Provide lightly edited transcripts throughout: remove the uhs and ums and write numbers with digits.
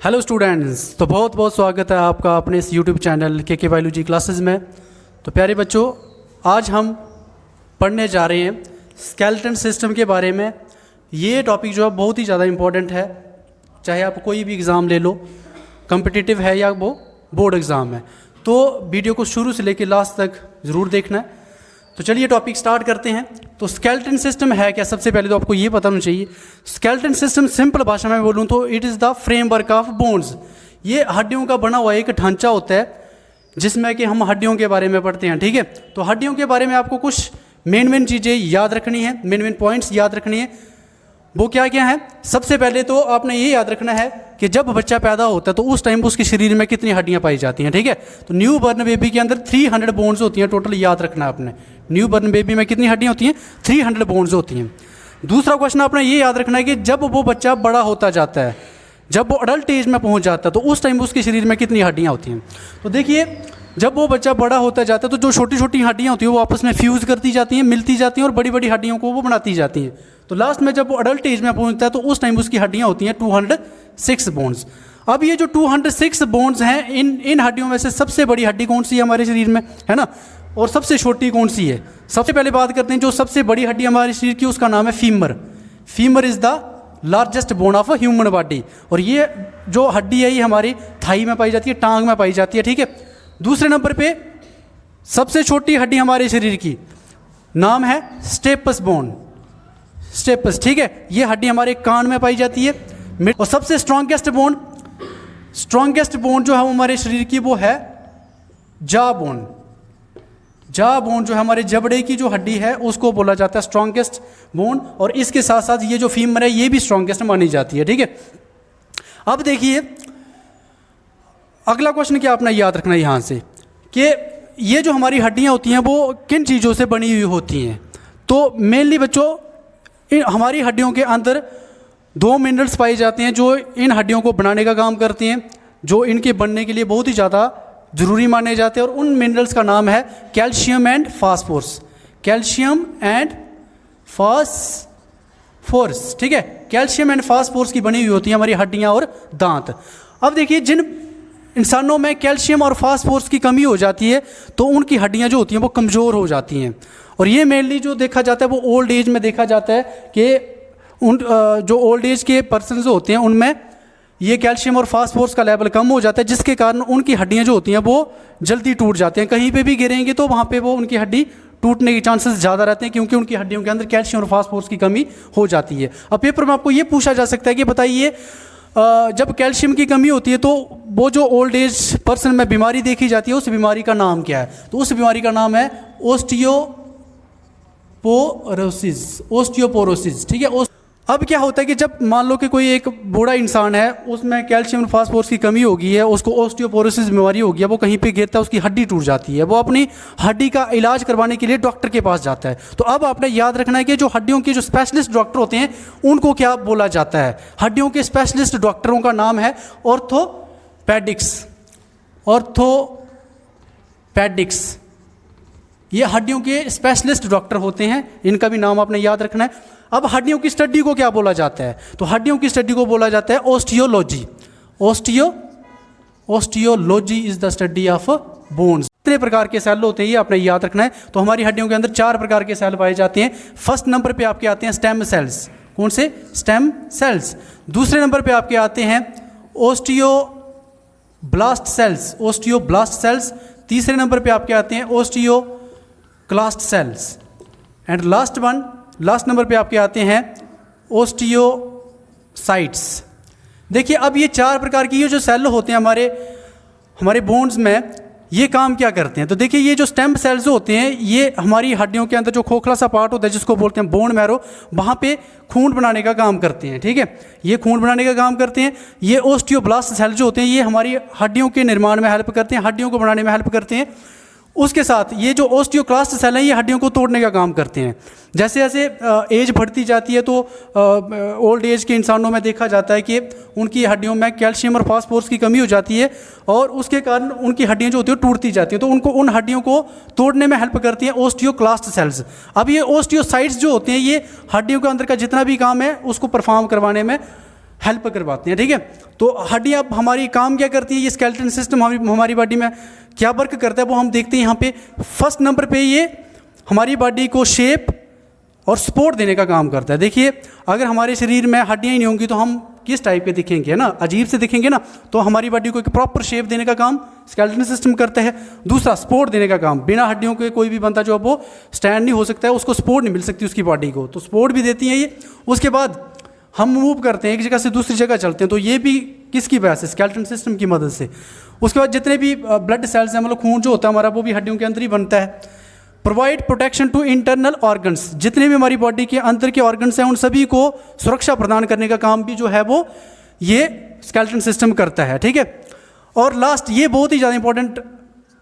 Hello students, तो बहुत बहुत स्वागत है आपका अपने इस यूट्यूब चैनल के बायोलॉजी क्लासेस में। तो प्यारे बच्चों, आज हम पढ़ने जा रहे हैं स्केलेटन सिस्टम के बारे में। ये टॉपिक जो है बहुत ही ज़्यादा इम्पोर्टेंट है, चाहे आप कोई भी एग्ज़ाम ले लो, कम्पिटिटिव है या वो बोर्ड एग्ज़ाम है। तो वीडियो को शुरू से लेकर लास्ट तक ज़रूर देखना है। तो चलिए टॉपिक स्टार्ट करते हैं। तो स्केलेटन सिस्टम है क्या? सबसे पहले तो आपको ये पता होना चाहिए। स्केलेटन सिस्टम सिंपल भाषा में बोलूँ तो it is the framework of bones. ये हड्डियों का बना हुआ एक ढांचा होता है जिसमें कि हम हड्डियों के बारे में पढ़ते हैं। ठीक है, तो हड्डियों के बारे में आपको कुछ मेन चीज़ें याद रखनी है, मेन पॉइंट्स याद रखनी है। वो क्या क्या है? सबसे पहले तो आपने ये याद रखना है कि जब बच्चा पैदा होता है तो उस टाइम उसके शरीर में कितनी हड्डियां पाई जाती हैं। ठीक है, तो न्यू बर्न बेबी के अंदर 300 बोन्स होती हैं टोटल, याद रखना है आपने। न्यू बर्न बेबी में कितनी हड्डियां होती हैं? 300 बोन्स होती हैं। दूसरा क्वेश्चन आपने ये याद रखना है कि जब वो बच्चा बड़ा होता जाता है, जब वो अडल्ट एज में पहुंच जाता है तो उस टाइम उसके शरीर में कितनी हड्डियां होती हैं। तो देखिए, जब वो बच्चा बड़ा होता जाता है तो जो छोटी छोटी हड्डियां होती हैं वो आपस में फ्यूज़ करती जाती हैं, मिलती जाती हैं और बड़ी बड़ी हड्डियों को वो बनाती जाती हैं। तो लास्ट में जब वो अडल्ट एज में पहुंचता है तो उस टाइम उसकी हड्डियां होती हैं 206 बोन्स। अब ये जो 206 बोन्स हैं, इन हड्डियों में से सबसे बड़ी हड्डी कौन सी है हमारे शरीर में, है ना? और सबसे छोटी कौन सी है? सबसे पहले बात करते हैं जो सबसे बड़ी हड्डी हमारे शरीर की, उसका नाम है femur. Femur is the largest bone of a human body. और ये जो हड्डी है ये हमारी थाई में पाई जाती है, टांग में पाई जाती है। ठीक है, दूसरे नंबर पे सबसे छोटी हड्डी हमारे शरीर की नाम है स्टेपस बोन। स्टेपस, ठीक है, ये हड्डी हमारे कान में पाई जाती है। और सबसे स्ट्रॉन्गेस्ट बोन जो है हमारे शरीर की वो है जा बोन। जा बोन जो है हमारे जबड़े की जो हड्डी है उसको बोला जाता है स्ट्रॉन्गेस्ट बोन। और इसके साथ साथ ये जो फीमर है ये भी स्ट्रॉन्गेस्ट मानी जाती है। ठीक है, अब देखिए अगला क्वेश्चन क्या आपने याद रखना है यहाँ से कि ये जो हमारी हड्डियाँ होती हैं वो किन चीज़ों से बनी हुई होती हैं। तो मेनली बच्चों, हमारी हड्डियों के अंदर 2 मिनरल्स पाए जाते हैं जो इन हड्डियों को बनाने का काम करते हैं, जो इनके बनने के लिए बहुत ही ज़्यादा ज़रूरी माने जाते हैं। और उन मिनरल्स का नाम है calcium and phosphorus. Calcium and phosphorus, ठीक है, कैल्शियम एंड फास्फोरस की बनी हुई होती है हमारी हड्डियाँ और दांत। अब देखिए, जिन इंसानों में कैल्शियम और फास्फोरस की कमी हो जाती है तो उनकी हड्डियाँ जो होती हैं वो कमज़ोर हो जाती हैं। और ये मेनली जो देखा जाता है वो ओल्ड एज में देखा जाता है कि जो ओल्ड एज के पर्सन जो होते हैं उनमें ये कैल्शियम और फास्फोरस का लेवल कम हो जाता है, जिसके कारण उनकी हड्डियाँ जो होती हैं वो जल्दी टूट जाती हैं। कहीं पे भी गिरेंगे तो वहाँ पे वो उनकी हड्डी टूटने के चांसेस ज़्यादा रहते हैं क्योंकि उनकी हड्डियों के अंदर कैल्शियम और फास्फोरस की कमी हो जाती है। अब पेपर में आपको ये पूछा जा सकता है कि बताइए, जब कैल्शियम की कमी होती है तो वो जो ओल्ड एज पर्सन में बीमारी देखी जाती है उस बीमारी का नाम क्या है? तो उस बीमारी का नाम है ओस्टियोपोरोसिस। ठीक है, अब क्या होता है कि जब मान लो कि कोई एक बूढ़ा इंसान है, उसमें कैल्शियम फास्फोरस की कमी होगी है, उसको ओस्टियोपोरोसिस बीमारी होगी है, वो कहीं पे गिरता है उसकी हड्डी टूट जाती है, वो अपनी हड्डी का इलाज करवाने के लिए डॉक्टर के पास जाता है। तो अब आपने याद रखना है कि जो हड्डियों के जो स्पेशलिस्ट डॉक्टर होते हैं उनको क्या बोला जाता है? हड्डियों के स्पेशलिस्ट डॉक्टरों का नाम है ऑर्थोपेडिक्स। ऑर्थोपेडिक्स, ये हड्डियों के स्पेशलिस्ट डॉक्टर होते हैं, इनका भी नाम आपने याद रखना है। अब हड्डियों की स्टडी को क्या बोला जाता है? तो हड्डियों की स्टडी को बोला जाता है osteology. Osteology is the study of bones. कितने प्रकार के सेल होते हैं ये आपने याद रखना है। तो हमारी हड्डियों के अंदर 4 प्रकार के सेल पाए जाते हैं। फर्स्ट नंबर पे आपके आते हैं स्टेम सेल्स। कौन से? Stem cells. दूसरे नंबर पे आपके आते हैं ओस्टियोब्लास्ट सेल्स। तीसरे नंबर पे आपके आते हैं osteoclast cells. And last number पे आपके आते हैं ओस्टियोसाइट्स। देखिए, अब ये 4 प्रकार की ये जो सेल होते हैं हमारे बोन्स में, ये काम क्या करते हैं? तो देखिए, ये जो स्टेम सेल्स होते हैं ये हमारी हड्डियों के अंदर जो खोखला सा पार्ट होता है जिसको बोलते हैं बोन मैरो, वहाँ पे खून बनाने का काम करते हैं। ठीक है, ये खून बनाने का काम करते हैं। ये ओस्टियोब्लास्ट सेल जो होते हैं ये हमारी हड्डियों के निर्माण में हेल्प करते हैं, हड्डियों को बनाने में हेल्प करते हैं। उसके साथ ये जो ओस्टियोक्लास्ट सेल हैं ये हड्डियों को तोड़ने का काम करते हैं। जैसे जैसे एज बढ़ती जाती है तो ओल्ड एज के इंसानों में देखा जाता है कि उनकी हड्डियों में कैल्शियम और फास्फोरस की कमी हो जाती है और उसके कारण उनकी हड्डियां जो होती हैं टूटती जाती हैं, तो उनको उन हड्डियों को तोड़ने में हेल्प करती हैं ओस्टियोक्लास्ट सेल्स। अब ये ओस्टियोसाइट्स जो होते हैं ये हड्डियों के अंदर का जितना भी काम है उसको परफॉर्म करवाने में हेल्प करवाते हैं, ठीक है। तो हड्डियाँ अब हमारी काम क्या करती है, ये स्केलेटन सिस्टम हमारी बॉडी में क्या वर्क करता है वो हम देखते हैं यहाँ पे। फर्स्ट नंबर पे ये हमारी बॉडी को शेप और सपोर्ट देने का काम करता है। देखिए अगर हमारे शरीर में हड्डियाँ ही नहीं होंगी तो हम किस टाइप के दिखेंगे, है ना, अजीब से दिखेंगे ना। तो हमारी बॉडी को एक प्रॉपर शेप देने का काम स्केलेटन सिस्टम करता है। दूसरा सपोर्ट देने का काम, बिना हड्डियों के कोई भी बंदा जो वो स्टैंड नहीं हो सकता है, उसको सपोर्ट नहीं मिल सकती उसकी बॉडी को, तो सपोर्ट भी देती है ये। उसके बाद हम मूव करते हैं, एक जगह से दूसरी जगह चलते हैं, तो ये भी किसकी वजह से, स्केलेटन सिस्टम की मदद से। उसके बाद जितने भी ब्लड सेल्स हैं, मतलब खून जो होता है हमारा, वो भी हड्डियों के अंदर ही बनता है। Provide protection to internal organs, जितने भी हमारी बॉडी के अंदर के ऑर्गन्स हैं उन सभी को सुरक्षा प्रदान करने का काम भी जो है वो ये स्केलेटन सिस्टम करता है, ठीक है। और लास्ट, ये बहुत ही ज़्यादा इंपॉर्टेंट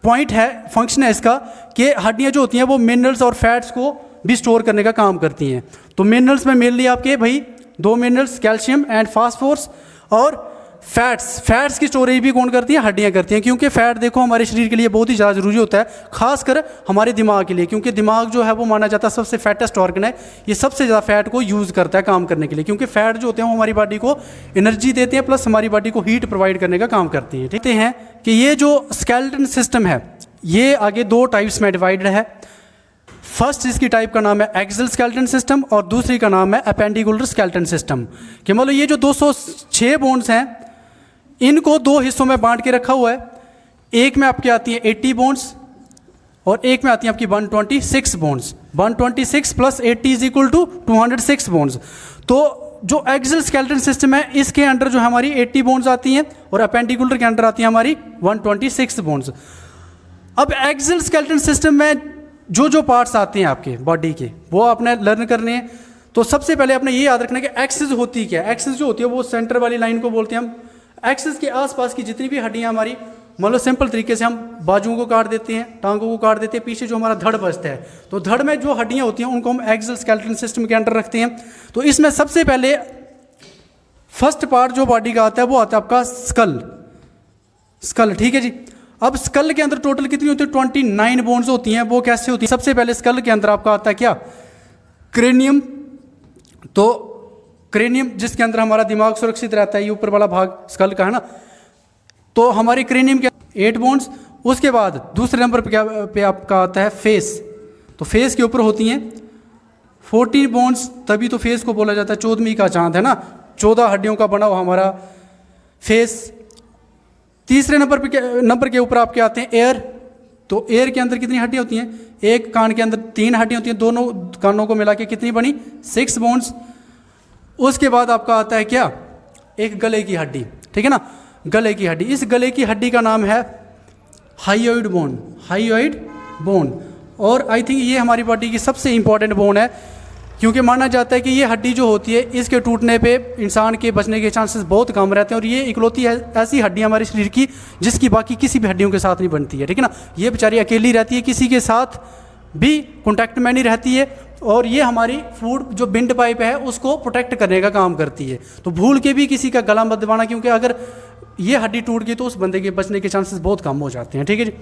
पॉइंट है, फंक्शन है इसका, कि हड्डियाँ जो होती हैं वो मिनरल्स और फैट्स को भी स्टोर करने का काम करती हैं। तो मिनरल्स में मेनली आपके भाई दो मिनरल्स, कैल्शियम एंड फास्फोरस, और फैट्स की स्टोरेज भी कौन करती है, हड्डियाँ करती हैं। क्योंकि फैट देखो हमारे शरीर के लिए बहुत ही ज़्यादा ज़रूरी होता है, खासकर हमारे दिमाग के लिए, क्योंकि दिमाग जो है वो माना जाता है सबसे फैटेस्ट ऑर्गन है। ये सबसे ज़्यादा फैट को यूज़ करता है काम करने के लिए, क्योंकि फैट जो होते हैं वो हमारी बॉडी को एनर्जी देते हैं, प्लस हमारी बॉडी को हीट प्रोवाइड करने का काम करती हैं। देखते हैं कि ये जो स्केलेटन सिस्टम है ये आगे दो टाइप्स में डिवाइडेड है। फर्स्ट इसकी टाइप का नाम है एक्सियल स्केलेटन सिस्टम और दूसरी का नाम है अपेंडिकुलर स्केलेटन सिस्टम। कि मतलब ये जो 206 बोन्स हैं इनको दो हिस्सों में बांट के रखा हुआ है। एक में आपकी आती है 80 बोन्स और एक में आती है आपकी 126 bones. 126 plus 80 is equal to 206 bones. तो जो एक्सियल स्केलेटन सिस्टम है इसके अंडर जो हमारी 80 बोन्स आती हैं और अपेंडिकुलर के अंडर आती है हमारी 126 बोन्स। अब एक्सियल स्केलेटन सिस्टम में जो जो पार्ट्स आते हैं आपके बॉडी के वो आपने लर्न करने हैं। तो सबसे पहले आपने ये याद रखना है कि एक्सिस होती क्या है। एक्सिस जो होती है वो सेंटर वाली लाइन को बोलते हैं हम। एक्सिस के आसपास की जितनी भी हड्डियां हमारी, मान लो सिंपल तरीके से हम बाजुओं को काट देते हैं, टांगों को काट देते हैं, पीछे जो हमारा धड़ बचता है, तो धड़ में जो हड्डियां होती हैं उनको हम एक्सियल स्केलेटन सिस्टम के अंडर रखते हैं। तो इसमें सबसे पहले फर्स्ट पार्ट जो बॉडी का आता है वो आता है आपका स्कल, ठीक है जी। अब स्कल के अंदर टोटल कितनी होती है, 29 बोन्स होती हैं। वो कैसे होती है, सबसे पहले स्कल के अंदर आपका आता है क्या, क्रेनियम। तो क्रेनियम जिसके अंदर हमारा दिमाग सुरक्षित रहता है, ये ऊपर वाला भाग स्कल का है ना। तो हमारे क्रेनियम के 8 बोन्स। उसके बाद दूसरे नंबर पे आपका आता है फेस। तो फेस के ऊपर होती हैं 14 बोन्स, तभी तो फेस को बोला जाता है 14वीं का चांद, है ना। 14 हड्डियों का बना हुआ हमारा फेस। तीसरे नंबर के ऊपर आपके आते हैं एयर। तो एयर के अंदर कितनी हड्डियाँ होती हैं, एक कान के अंदर 3 हड्डियाँ होती हैं, दोनों कानों को मिला के कितनी बनी, 6 बोन्स। उसके बाद आपका आता है क्या, एक गले की हड्डी, ठीक है ना, गले की हड्डी। इस गले की हड्डी का नाम है हाइयोइड बोन। और आई थिंक ये हमारी बॉडी की सबसे इंपॉर्टेंट बोन है, क्योंकि माना जाता है कि ये हड्डी जो होती है इसके टूटने पे इंसान के बचने के चांसेस बहुत कम रहते हैं। और ये इकलौती ऐसी हड्डी हमारे शरीर की जिसकी बाकी किसी भी हड्डियों के साथ नहीं बनती है, ठीक है ना। ये बेचारी अकेली रहती है, किसी के साथ भी कॉन्टैक्ट में नहीं रहती है। और ये हमारी फूड जो विंड पाइप है उसको प्रोटेक्ट करने का काम करती है। तो भूल के भी किसी का गला मत दबाना, क्योंकि अगर ये हड्डी टूट गई तो उस बंदे के बचने के चांसेस बहुत कम हो जाते हैं, ठीक है जी।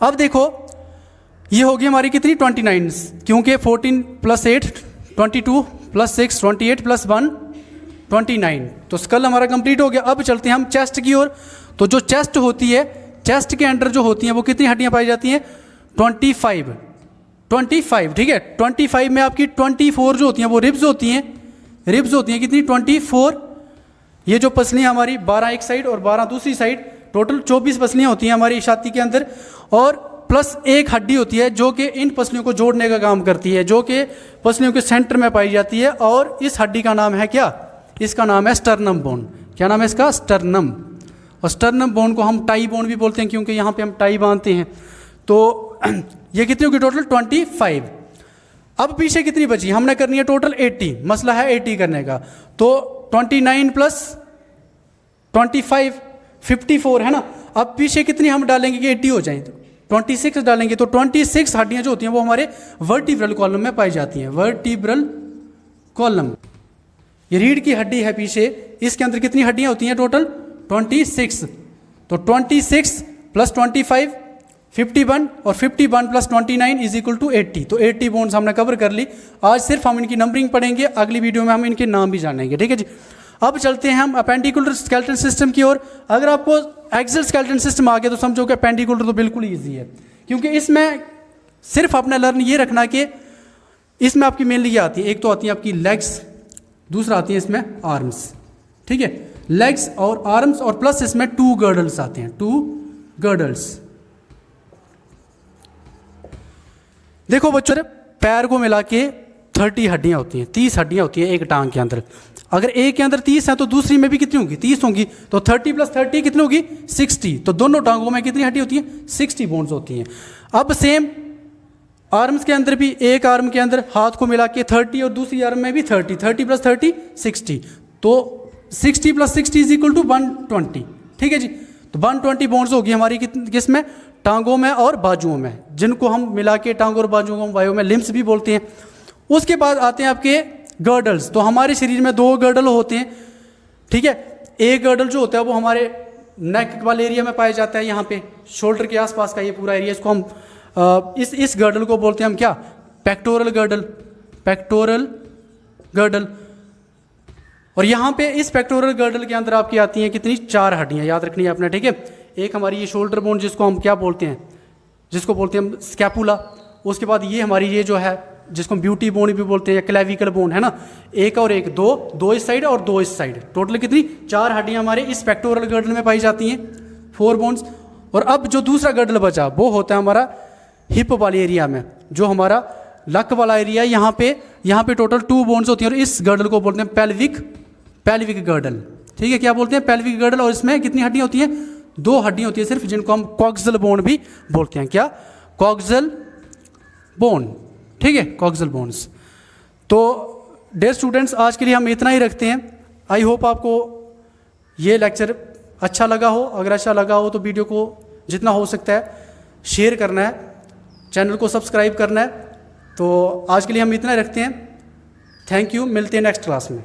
अब देखो ये होगी हमारी कितनी, 29, क्योंकि 14 + 8 22 + 6 28 + 1 29। तो स्कल हमारा कंप्लीट हो गया। अब चलते हैं हम चेस्ट की ओर। तो जो चेस्ट होती है, चेस्ट के अंडर जो होती हैं वो कितनी हड्डियाँ पाई जाती हैं, 25, ठीक है। 25 में आपकी 24 जो होती हैं वो रिब्स होती हैं कितनी, 24। ये जो पसलियाँ हमारी 12 एक साइड और 12 दूसरी साइड, टोटल 24 पसलियाँ होती हैं हमारी छाती के अंदर। और प्लस एक हड्डी होती है जो कि इन पसलियों को जोड़ने का काम करती है, जो कि पसलियों के सेंटर में पाई जाती है। और इस हड्डी का नाम है क्या, इसका नाम है स्टर्नम बोन। क्या नाम है इसका, स्टर्नम। और स्टर्नम बोन को हम टाई बोन भी बोलते हैं, क्योंकि यहाँ पे हम टाई बांधते हैं। तो ये कितनी होगी, टोटल 25। अब पीछे कितनी बची, हमने करनी है टोटल 80, मसला है 80 करने का। तो 29 + 25 54 है ना। अब पीछे कितनी हम डालेंगे कि 80 हो जाए, तो 26 डालेंगे। तो 26 हड्डियाँ जो होती हैं वो हमारे वर्टिब्रल कॉलम में पाई जाती हैं। वर्टिब्रल कॉलम, ये रीढ़ की हड्डी है पीछे, इसके अंदर कितनी हड्डियाँ होती हैं, टोटल 26। तो 26 + 25 51 और 51 + 29 इज इक्वल टू 80। तो 80 बोन्स हमने कवर कर ली। आज सिर्फ हम इनकी नंबरिंग पढ़ेंगे, अगली वीडियो में हम इनके नाम भी जानेंगे, ठीक है जी। अब चलते हैं हम अपेंडिकुलर स्केलेटन सिस्टम की ओर। अगर आपको एक्सियल स्केलेटन सिस्टम आ गया तो समझो कि अपेंडिकुलर तो बिल्कुल ईजी है, क्योंकि इसमें सिर्फ अपना लर्न ये रखना कि इसमें आपकी मेनली ये आती है, एक तो आती है आपकी लेग्स, दूसरा आती है इसमें आर्म्स। ठीक है, लेग्स और आर्म्स और प्लस इसमें 2 गर्डल्स आते हैं, 2 गर्डल्स। देखो बच्चों, पैर को मिला के 30 हड्डियां होती हैं, 30 हड्डियां होती हैं एक टांग के अंदर। अगर एक के अंदर 30 है तो दूसरी में भी कितनी होगी? 30 होंगी। तो 30 + 30 कितनी होगी? 60। तो दोनों टांगों में कितनी हड्डी होती है? 60 बोन्स होती हैं। अब सेम आर्म्स के अंदर भी, एक आर्म के अंदर हाथ को मिला के 30 और दूसरी आर्म में भी 30, 30 + 30 60। तो 60 + 60 = 120। ठीक है जी, तो 120 बोन्स होगी हमारी किस में? टांगों में और बाजुओं में, जिनको हम मिला के टांगों और बाजुओं को हम वायु में लिम्स भी बोलते हैं। उसके बाद आते हैं आपके गर्डल्स। तो हमारे शरीर में 2 गर्डल होते हैं। ठीक है, एक गर्डल जो होता है वो हमारे नेक वाले एरिया में पाया जाता है, यहाँ पे शोल्डर के आसपास का ये पूरा एरिया, इसको हम इस गर्डल को बोलते हैं हम क्या? Pectoral girdle, pectoral girdle. और यहाँ पे इस पेक्टोरल गर्डल के अंदर आपकी आती हैं कितनी? 4 हड्डियाँ, याद रखनी है आपने। ठीक है, एक हमारी ये शोल्डर बोन जिसको हम क्या बोलते हैं? जिसको बोलते हैं हम स्कैपुला। उसके बाद ये हमारी ये जो है जिसको हम ब्यूटी बोन भी बोलते हैं या क्लेविकल बोन, है ना, एक और एक, 2 इस साइड और 2 इस साइड, टोटल कितनी? 4 हड्डियाँ हमारे इस पेक्टोरल गर्डल में पाई जाती हैं, 4 बोन्स। और अब जो दूसरा गर्डल बचा वो होता है हमारा हिप वाले एरिया में, जो हमारा लक वाला एरिया, यहाँ पे टोटल 2 बोन्स होती हैं। और इस गर्डल को बोलते हैं पेल्विक गर्डल। ठीक है, क्या बोलते हैं? Pelvic girdle. और इसमें कितनी हड्डियाँ होती हैं? 2 हड्डियाँ होती है सिर्फ, जिनको हम कॉक्सियल बोन भी बोलते हैं। क्या? Coxal bone. ठीक है, कॉक्सियल बोन्स। तो डियर स्टूडेंट्स, आज के लिए हम इतना ही रखते हैं। आई होप आपको ये लेक्चर अच्छा लगा हो। अगर अच्छा लगा हो तो वीडियो को जितना हो सकता है शेयर करना है, चैनल को सब्सक्राइब करना है। तो आज के लिए हम इतना ही रखते हैं। थैंक यू, मिलते हैं नेक्स्ट क्लास में।